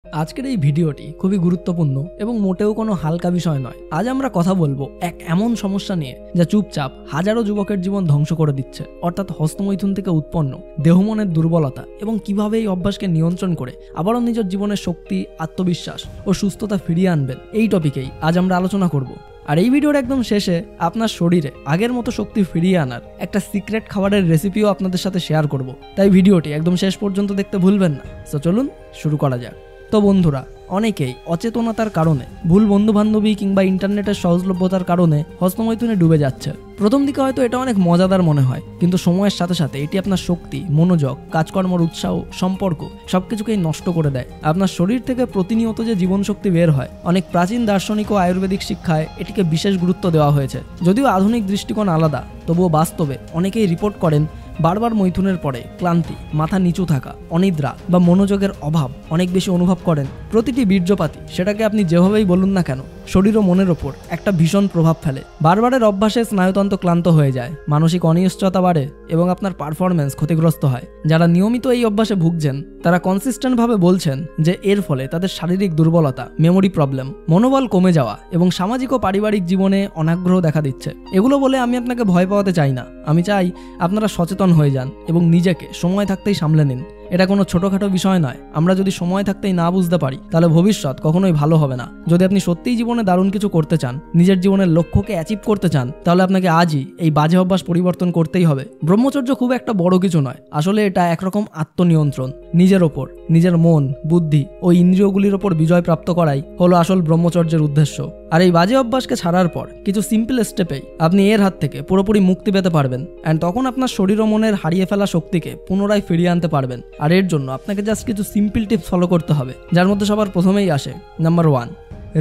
আজকের এই ভিডিওটি খুবই গুরুত্বপূর্ণ এবং মোটেও কোনো হালকা বিষয় নয়। আজ আমরা কথা বলবো এক এমন সমস্যা নিয়ে যা চুপচাপ হাজারো যুবকের জীবন ধ্বংস করে দিচ্ছে, অর্থাৎ হস্তমৈথুন থেকে উৎপন্ন দেহমনের দুর্বলতা এবং কিভাবে এই অভ্যাসকে নিয়ন্ত্রণ করে আবারও নিজের জীবনের শক্তি, আত্মবিশ্বাস ও সুস্থতা ফিরিয়ে আনবেন। এই টপিকেই আজ আমরা আলোচনা করব। আর এই ভিডিওর একদম শেষে আপনার শরীরে আগের মতো শক্তি ফিরিয়ে আনার একটা সিক্রেট খাবারের রেসিপিও আপনাদের সাথে শেয়ার করব। তাই ভিডিওটি একদম শেষ পর্যন্ত দেখতে ভুলবেন না। তো চলুন শুরু করা যাক। তো বন্ধুরা, অনেকেই অচেতনতার কারণে, ভুল বন্ধুবান্ধবী কিংবা ইন্টারনেটের সহজলভ্যতার কারণে হস্তমৈথুনে ডুবে যাচ্ছে। প্রথম দিকে হয়তো এটা অনেক মজাদার মনে হয়, কিন্তু সময়ের সাথে সাথে এটি আপনার শক্তি, মনোযোগ, কাজকর্মের উৎসাহ, সম্পর্ক সবকিছুকেই নষ্ট করে দেয়। আপনার শরীর থেকে প্রতিনিয়ত যে জীবনশক্তি বের হয়, অনেক প্রাচীন দার্শনিক ও আয়ুর্বেদিক শিক্ষায় এটিকে বিশেষ গুরুত্ব দেওয়া হয়েছে। যদিও আধুনিক দৃষ্টিকোণ আলাদা, তবুও বাস্তবে অনেকেই রিপোর্ট করেন বারবার মৈথুনের পরে ক্লান্তি, মাথা নিচু থাকা, অনিদ্রা বা মনোযোগের অভাব অনেক বেশি অনুভব করেন। প্রতিটি বীর্যপাতী, সেটাকে আপনি যেভাবেই বলুন না কেন, শরীর ও মনের ওপর একটা ভীষণ প্রভাব ফেলে। বারবারের অভ্যাসে স্নায়ুতন্ত্র ক্লান্ত হয়ে যায়, মানসিক অনিশ্চয়তা বাড়ে এবং আপনার পারফরমেন্স ক্ষতিগ্রস্ত হয়। যারা নিয়মিত এই অভ্যাসে ভুগছেন তারা কনসিস্টেন্টভাবে বলছেন যে এর ফলে তাদের শারীরিক দুর্বলতা, মেমোরি প্রবলেম, মনোবল কমে যাওয়া এবং সামাজিক ও পারিবারিক জীবনে অনাগ্রহ দেখা দিচ্ছে। এগুলো বলে আমি আপনাকে ভয় পাওয়াতে চাই না। আমি চাই আপনারা সচেতন হয়ে যান এবং নিজেকে সময় থাকতেই সামলে নিন। এটা কোনো ছোটখাটো বিষয় নয়। আমরা যদি সময় থাকতেই না বুঝতে পারি, তাহলে ভবিষ্যৎ কখনোই ভালো হবে না। যদি আপনি সত্যিই জীবনে দারুণ কিছু করতে চান, নিজের জীবনের লক্ষ্যকে অ্যাচিভ করতে চান, তাহলে আপনাকে আজই এই বাজে অভ্যাস পরিবর্তন করতেই হবে। ব্রহ্মচর্য খুব একটা বড় কিছু নয়, আসলে এটা একরকম আত্মনিয়ন্ত্রণ। নিজের ওপর, নিজের মন, বুদ্ধি ও ইন্দ্রিয়গুলির ওপর বিজয় প্রাপ্ত করাই হলো আসল ব্রহ্মচর্যের উদ্দেশ্য। আর এই বাজে অভ্যাসকে ছাড়ার পর কিছু সিম্পল স্টেপেই আপনি এর হাত থেকে পুরোপুরি মুক্তি পেতে পারবেন। অ্যান্ড তখন আপনার শরীর ও মনের হারিয়ে ফেলা শক্তিকে পুনরায় ফিরিয়ে আনতে পারবেন। আর এর জন্য আপনাকে জাস্ট কিছু সিম্পল টিপস ফলো করতে হবে, যার মধ্যে সবার প্রথমেই আসে number 1,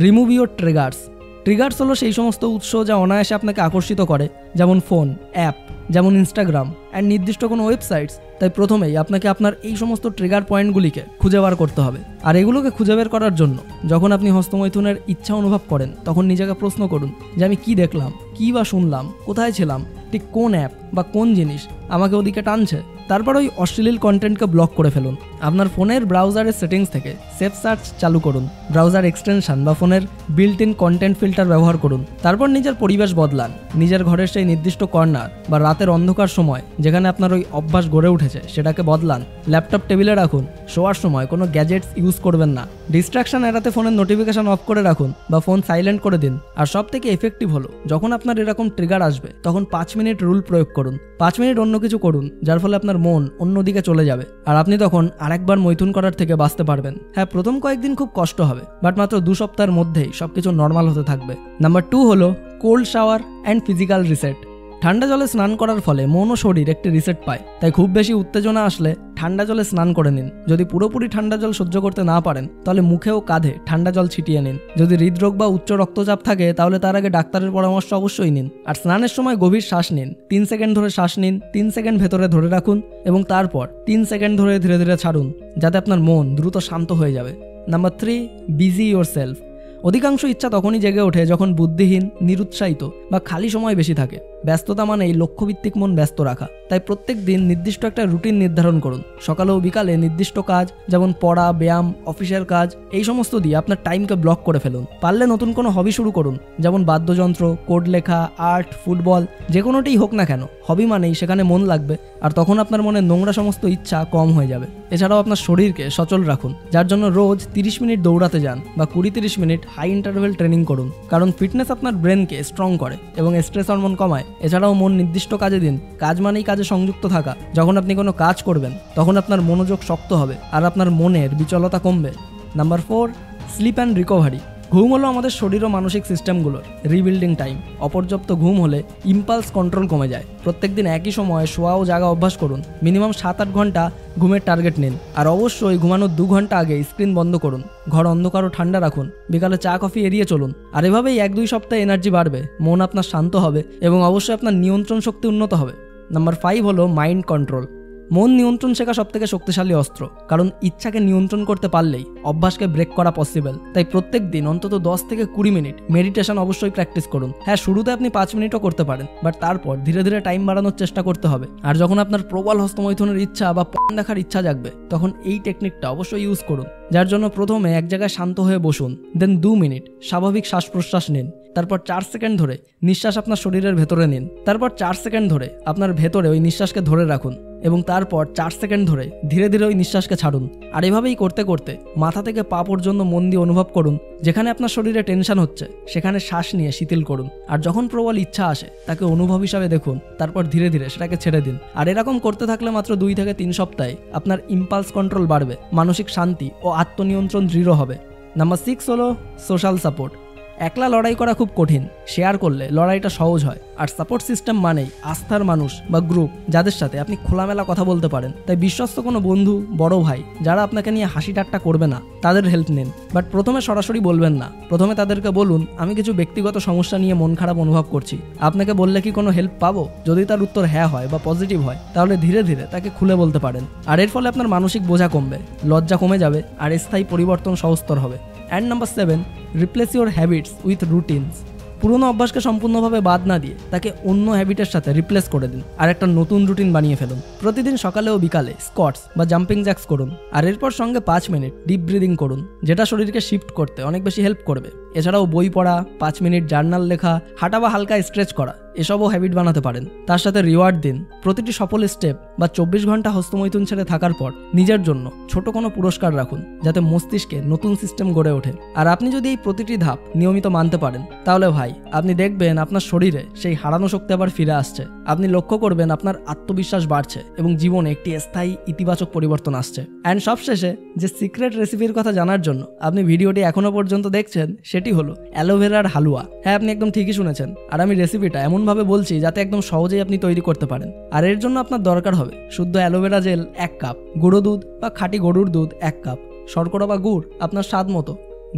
remove your triggers. Triggers হলো সেই সমস্ত উৎস যা অনায়াসে আপনাকে আকর্ষিত করে, যেমন ফোন, অ্যাপ, যেমন ইনস্টাগ্রাম অ্যান্ড নির্দিষ্ট কোনো ওয়েবসাইটস। তাই প্রথমেই আপনাকে আপনার এই সমস্ত ট্রিগার পয়েন্টগুলিকে খুঁজে বার করতে হবে। আর এগুলোকে খুঁজে বের করার জন্য যখন আপনি হস্তমৈথুনের ইচ্ছা অনুভব করেন, তখন নিজেকে প্রশ্ন করুন যে আমি কি দেখলাম, কি বা শুনলাম, কোথায় ছিলাম, ঠিক কোন অ্যাপ বা কোন জিনিস আমাকে ওদিকে টানছে। তারপর ওই অশ্লীল কন্টেন্টকে ব্লক করে ফেলুন। আপনার ফোনের ব্রাউজারের সেটিংস থেকে সেফ সার্চ চালু করুন, ব্রাউজার এক্সটেনশন বা ফোনের বিল্ট ইন কন্টেন্ট ফিল্টার ব্যবহার করুন। তারপর নিজের পরিবেশ বদলান। নিজের ঘরের সেই নির্দিষ্ট কর্নার বা রাতের অন্ধকার সময় যেখানে আপনার ওই অভ্যাস গড়ে উঠেছে সেটাকে বদলান। ল্যাপটপ টেবিলে রাখুন। শোয়ার সময় কোনো গ্যাজেটস ইউজ করবেন না। ডিস্ট্রাকশন এড়াতে ফোনের নোটিফিকেশন অফ করে রাখুন বা ফোন সাইলেন্ট করে দিন। আর সব থেকে এফেক্টিভ হলো, যখন আপনার এরকম ট্রিগার আসবে তখন 5 মিনিট রুল প্রয়োগ করুন। 5 মিনিট অন্য কিছু করুন, যার ফলে আপনার মন অন্যদিকে চলে যাবে আর আপনি তখন আরেকবার মৈথুন করার থেকে বাঁচতে পারবেন। হ্যাঁ, প্রথম কয়েকদিন খুব কষ্ট হবে, বাট মাত্র 2 সপ্তাহের মধ্যেই সবকিছু নর্মাল হতে থাকবে। নাম্বার 2 হলো cold shower and physical reset. ঠান্ডা জলে স্নান করার ফলে মন ও শরীর একটি রিসেট পায়। তাই খুব বেশি উত্তেজনা আসলে ঠান্ডা জলে স্নান করে নিন। যদি পুরোপুরি ঠান্ডা জল সহ্য করতে না পারেন, তাহলে মুখে ও কাঁধে ঠান্ডা জল ছিটিয়ে নিন। যদি হৃদরোগ বা উচ্চ রক্তচাপ থাকে, তাহলে তার আগে ডাক্তারের পরামর্শ অবশ্যই নিন। আর স্নানের সময় গভীর শ্বাস নিন। 3 সেকেন্ড ধরে শ্বাস নিন, 3 সেকেন্ড ভেতরে ধরে রাখুন এবং তারপর 3 সেকেন্ড ধরে ধীরে ধীরে ছাড়ুন, যাতে আপনার মন দ্রুত শান্ত হয়ে যাবে। Number 3, busy your self. অধিকাংশ ইচ্ছা তখনই জেগে ওঠে যখন বুদ্ধিহীন, নিরুৎসাহিত বা খালি সময় বেশি থাকে। ব্যস্ততা মানেই লক্ষ্যভিত্তিক মন ব্যস্ত রাখা। তাই প্রত্যেক দিন নির্দিষ্ট একটা রুটিন নির্ধারণ করুন। সকালে ও বিকালে নির্দিষ্ট কাজ, যেমন পড়া, ব্যায়াম, অফিসের কাজ, এই সমস্ত দিয়ে আপনার টাইমকে ব্লক করে ফেলুন। পারলে নতুন কোনো হবি শুরু করুন, যেমন বাদ্যযন্ত্র, কোড লেখা, আর্ট, ফুটবল, যে কোনোটিই হোক না কেন। হবি মানেই সেখানে মন লাগবে, আর তখন আপনার মনে নোংরা সমস্ত ইচ্ছা কম হয়ে যাবে। এছাড়াও আপনার শরীরকে সচল রাখুন, যার জন্য রোজ 30 মিনিট দৌড়াতে যান বা 20-30 মিনিট হাই ইন্টারভেল ট্রেনিং করুন। কারণ ফিটনেস আপনার ব্রেনকে স্ট্রং করে এবং স্ট্রেস হরমোন কমায়। এছাড়াও মন নির্দিষ্ট কাজে দিন। কাজ মানেই কাজে সংযুক্ত থাকা। যখন আপনি কোনো কাজ করবেন, তখন আপনার মনোযোগ শক্ত হবে আর আপনার মনের বিচলতা কমবে। Number 4, sleep and recovery. ঘুম হলো আমাদের শরীর ও মানসিক সিস্টেমগুলোর রিবিল্ডিং টাইম। অপর্যাপ্ত ঘুম হলে ইম্পালস কন্ট্রোল কমে যায়। প্রত্যেকদিন একই সময়ে শোয়া ও জাগা অভ্যাস করুন। মিনিমাম 7-8 ঘন্টা ঘুমের টার্গেট নিন। আর অবশ্যই ঘুমানোর 2 ঘন্টা আগে স্ক্রিন বন্ধ করুন। ঘর অন্ধকার ও ঠান্ডা রাখুন। বিকালে চা কফি এড়িয়ে চলুন। আর এভাবেই 1-2 সপ্তাহে এনার্জি বাড়বে, মন আপনার শান্ত হবে এবং অবশ্যই আপনার নিয়ন্ত্রণ শক্তি উন্নত হবে। নাম্বার 5 হলো মাইন্ড কন্ট্রোল। মন নিয়ন্ত্রণ শেখা সবথেকে শক্তিশালী অস্ত্র, কারণ ইচ্ছাকে নিয়ন্ত্রণ করতে পারলেই অভ্যাসকে ব্রেক করা পসিবল। তাই প্রত্যেক দিন অন্তত 10 থেকে 20 মিনিট মেডিটেশন অবশ্যই প্র্যাকটিস করুন। হ্যাঁ, শুরুতে আপনি 5 মিনিটও করতে পারেন, বাট তারপর ধীরে ধীরে টাইম বাড়ানোর চেষ্টা করতে হবে। আর যখন আপনার প্রবল হস্তমৈথুনের ইচ্ছা বা পর্ন দেখার ইচ্ছা জাগবে, তখন এই টেকনিকটা অবশ্যই ইউজ করুন। যার জন্য প্রথমে এক জায়গায় শান্ত হয়ে বসুন, দেন 2 মিনিট স্বাভাবিক শ্বাস প্রশ্বাস নিন, তারপর 4 সেকেন্ড ধরে নিঃশ্বাস আপনার শরীরের ভেতরে নিন, তারপর 4 সেকেন্ড ধরে আপনার ভেতরে ওই নিঃশ্বাসকে ধরে রাখুন এবং তারপর 4 সেকেন্ড ধরে ধীরে ধীরে ওই নিঃশ্বাসকে ছাড়ুন। আর এভাবেই করতে করতে মাথা থেকে পা পর্যন্ত মন দিয়ে অনুভব করুন, যেখানে আপনার শরীরে টেনশন হচ্ছে সেখানে শ্বাস নিয়ে শিথিল করুন। আর যখন প্রবল ইচ্ছা আসে তাকে অনুভব হিসাবে দেখুন, তারপর ধীরে ধীরে সেটাকে ছেড়ে দিন। আর এরকম করতে থাকলে মাত্র 2 থেকে 3 সপ্তাহে আপনার ইম্পালস কন্ট্রোল বাড়বে, মানসিক শান্তি ও আত্মনিয়ন্ত্রণ দৃঢ় হবে। নাম্বার 6 হলো সোশ্যাল সাপোর্ট। একলা লড়াই করা খুব কঠিন, শেয়ার করলে লড়াইটা সহজ হয়। আর সাপোর্ট সিস্টেম মানেই আস্থার মানুষ বা গ্রুপ, যাদের সাথে আপনি খোলামেলা কথা বলতে পারেন। তাই বিশ্বস্ত কোনো বন্ধু, বড় ভাই যারা আপনাকে নিয়ে হাসি ঠাট্টা করবে না, তাদের হেল্প নিন। বাট প্রথমে সরাসরি বলবেন না, প্রথমে তাদেরকে বলুন আমি কিছু ব্যক্তিগত সমস্যা নিয়ে মন খারাপ অনুভব করছি, আপনাকে বললে কি কোনো হেল্প পাবো? যদি তার উত্তর হ্যাঁ হয় বা পজিটিভ হয়, তাহলে ধীরে ধীরে তাকে খুলে বলতে পারেন। আর এর ফলে আপনার মানসিক বোঝা কমবে, লজ্জা কমে যাবে আর স্থায়ী পরিবর্তন সহজতর হবে। And number 7, replace your habits with routines. পুরোনো অভ্যাসকে সম্পূর্ণভাবে বাদ না দিয়ে তাকে অন্য হ্যাবিটের সাথে রিপ্লেস করে দিন আর একটা নতুন রুটিন বানিয়ে ফেলুন। প্রতিদিন সকালে ও বিকালে স্কোয়াটস বা জাম্পিং জ্যাক্স করুন, আর এরপর সঙ্গে 5 মিনিট ডিপ ব্রিদিং করুন, যেটা শরীরকে শিফট করতে অনেক বেশি হেল্প করবে। এছাড়াও বই পড়া, 5 মিনিট জার্নাল লেখা, হাঁটা বা হালকা স্ট্রেচ করা, এসবও হ্যাবিট বানাতে পারেন। তার সাথে রিওয়ার্ড দিন। প্রতিটি সফল স্টেপ বা 24 ঘন্টা হস্তমৈথুন ছেড়ে থাকার পর নিজের জন্য ছোট কোনো পুরস্কার রাখুন, যাতে মস্তিষ্কে নতুন সিস্টেম গড়ে ওঠে। আর আপনি যদি এই প্রতিটি ধাপ নিয়মিত মানতে পারেন, তাহলে ভাই আপনি দেখবেন আপনার শরীরে সেই হারানো শক্তি আবার ফিরে আসছে। আপনি লক্ষ্য করবেন আপনার আত্মবিশ্বাস বাড়ছে এবং জীবনে একটি স্থায়ী ইতিবাচক পরিবর্তন আসছে। অ্যান্ড সবশেষে যে সিক্রেট রেসিপির কথা জানার জন্য আপনি ভিডিওটি এখনো পর্যন্ত দেখছেন, সেটি হলো অ্যালোভেরার হালুয়া। হ্যাঁ, আপনি একদম ঠিকই শুনেছেন। আর আমি রেসিপিটা এমনভাবে বলছি যাতে একদম সহজেই আপনি তৈরি করতে পারেন। আর এর জন্য আপনার দরকার হবে শুদ্ধ অ্যালোভেরা জেল 1 কাপ, গুঁড়ো দুধ বা খাঁটি গরুর দুধ 1 কাপ, শর্করা বা গুড় আপনার স্বাদ মতো,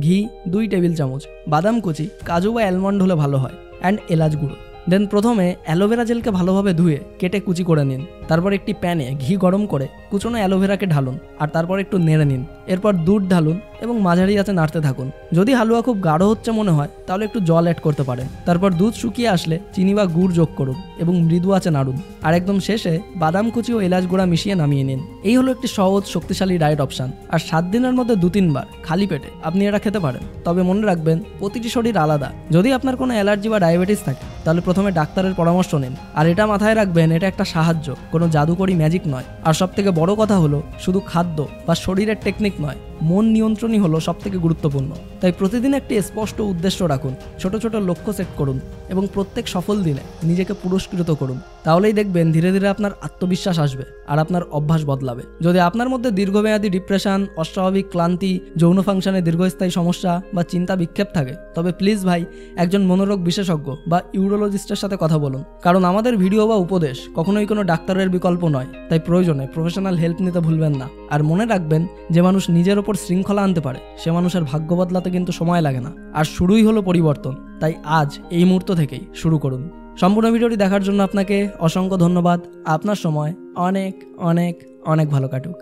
ঘি 2 টেবিল চামচ, বাদাম কুচি, কাজু বা অ্যালমন্ড হলে ভালো হয়, অ্যান্ড এলাচ গুঁড়ো। দেন প্রথমে অ্যালোভেরা জেলকে ভালোভাবে ধুয়ে কেটে কুচি করে নিন। তারপর একটি প্যানে ঘি গরম করে কুচনো অ্যালোভেরাকে ঢালুন আর তারপর একটু নেড়ে নিন। এরপর দুধ ঢালুন এবং মাঝারি আঁচে নাড়তে থাকুন। যদি হালুয়া খুব গাঢ় হচ্ছে মনে হয়, তাহলে একটু জল অ্যাড করতে পারেন। তারপর দুধ শুকিয়ে আসলে চিনি বা গুড় যোগ করুন এবং মৃদু আঁচে নাড়ুন। আর একদম শেষে বাদাম কুচি ও এলাচ গুঁড়া মিশিয়ে নামিয়ে নিন। এই হলো একটি সহজ শক্তিশালী ডায়েট অপশন। আর 7 দিনের মধ্যে 2-3 বার খালি পেটে আপনি এটা খেতে পারেন। তবে মনে রাখবেন, প্রতিটি শরীর আলাদা। যদি আপনার কোনো অ্যালার্জি বা ডায়াবেটিস থাকে, তাহলে প্রথমে ডাক্তারের পরামর্শ নিন। আর এটা মাথায় রাখবেন, এটা একটা সাহায্য, কোনো জাদুকরি ম্যাজিক নয়। আর সবথেকে বড় কথা হলো, শুধু খাদ্য বা শরীরের টেকনিক নয়, মন নিয়ন্ত্রণই হলো সবথেকে গুরুত্বপূর্ণ। তাই প্রতিদিন একটি স্পষ্ট উদ্দেশ্য রাখুন, ছোট ছোট লক্ষ্য সেট করুন এবং প্রত্যেক সফল দিনে নিজেকে পুরস্কৃত করুন। তাহলেই দেখবেন ধীরে ধীরে আপনার আত্মবিশ্বাস আসবে আর আপনার অভ্যাস বদলাবে। যদি আপনার মধ্যে দীর্ঘমেয়াদী ডিপ্রেশন, অস্বাভাবিক ক্লান্তি, যৌন ফাংশনে দীর্ঘস্থায়ী সমস্যা বা চিন্তা বিক্ষেপ থাকে, তবে প্লিজ ভাই একজন মনোরোগ বিশেষজ্ঞ বা ইউরোলজিস্টের সাথে কথা বলুন। কারণ আমাদের ভিডিও বা উপদেশ কখনোই কোনো ডাক্তারের বিকল্প নয়। তাই প্রয়োজনে প্রফেশনাল হেল্প নিতে ভুলবেন না। আর মনে রাখবেন, যে মানুষ নিজের ওপর শৃঙ্খলা আনতে পারে, সে মানুষের ভাগ্য বদলাতে কিন্তু সময় লাগে না। আর শুরুই হলো পরিবর্তন। তাই আজ এই মুহূর্ত থেকেই শুরু করুন। সম্পূর্ণ ভিডিওটি দেখার জন্য আপনাকে অসংখ্য ধন্যবাদ। আপনার সময় অনেক অনেক অনেক ভালো কাটুক।